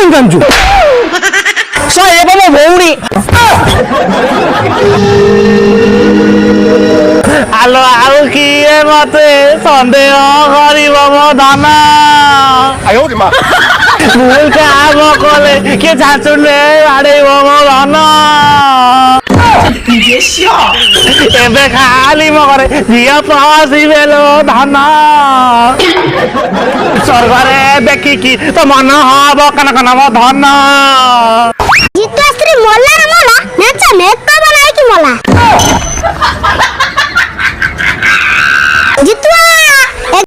कहीं कांचु सहे मो भौणी आलो आउ किए मते सन्देह करिब मो धन भूल काम कले के झाचुले बाड़ेब मो धन एबे खाली मो घरे झिया पसिबे लो धन स्वर्गरे देखिकी तो मन हब कन कन मो धन जितु स्त्री मोला रे मोला नेचा मेकअप बनाई की मोला जितु